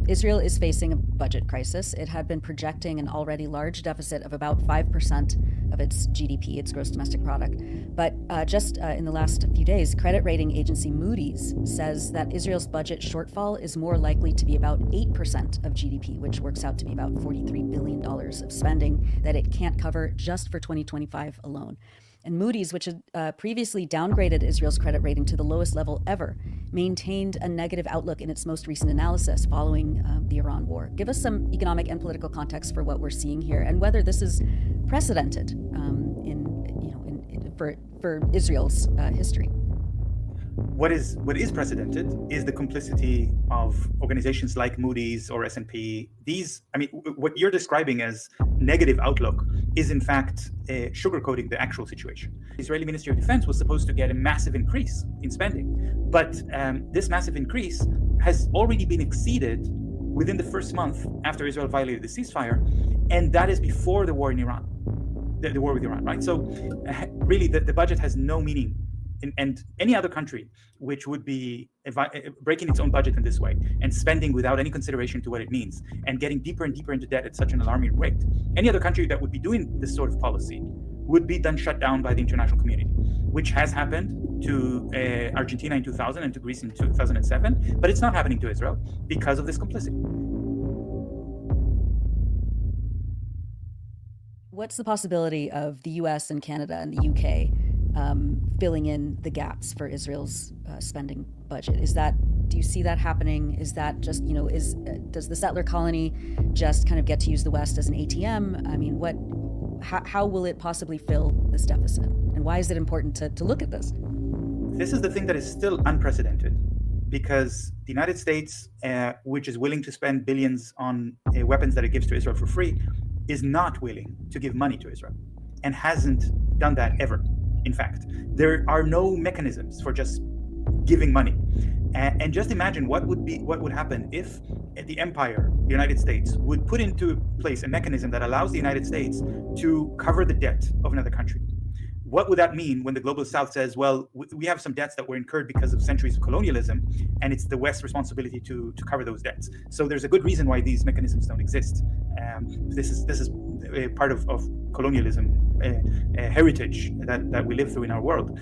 Israel is facing a budget crisis. It had been projecting an already large deficit of about 5% of its GDP, its gross domestic product. But just in the last few days, credit rating agency Moody's says that Israel's budget shortfall is more likely to be about 8% of GDP, which works out to be about $43 billion of spending that it can't cover just for 2025 alone. And Moody's, which had previously downgraded Israel's credit rating to the lowest level ever, maintained a negative outlook in its most recent analysis following the Iran war. Give us some economic and political context for what we're seeing here and whether this is precedented for Israel's history. What is precedented is the complicity of organizations like Moody's or S&P. What you're describing as negative outlook is in fact sugarcoating the actual situation. The Israeli Ministry of Defense was supposed to get a massive increase in spending, but this massive increase has already been exceeded within the first month after Israel violated the ceasefire, and that is before the war in Iran, the war with Iran, right? So really the budget has no meaning. And any other country which would be breaking its own budget in this way and spending without any consideration to what it means and getting deeper and deeper into debt at such an alarming rate, any other country that would be doing this sort of policy would be then shut down by the international community, which has happened to Argentina in 2000 and to Greece in 2007, but it's not happening to Israel because of this complicity. What's the possibility of the US and Canada and the UK filling in the gaps for Israel's spending budget? Do you see that happening? Is that just, does the settler colony just kind of get to use the West as an ATM? I mean, how will it possibly fill this deficit? And why is it important to look at this? This is the thing that is still unprecedented, because the United States, which is willing to spend billions on weapons that it gives to Israel for free, is not willing to give money to Israel and hasn't done that ever. In fact, there are no mechanisms for just giving money. And just imagine what would happen if the empire, the United States, would put into place a mechanism that allows the United States to cover the debt of another country. What would that mean when the global South says, well, we have some debts that were incurred because of centuries of colonialism, and it's the West's responsibility to cover those debts? So there's a good reason why these mechanisms don't exist. This is part of colonialism heritage that we live through in our world.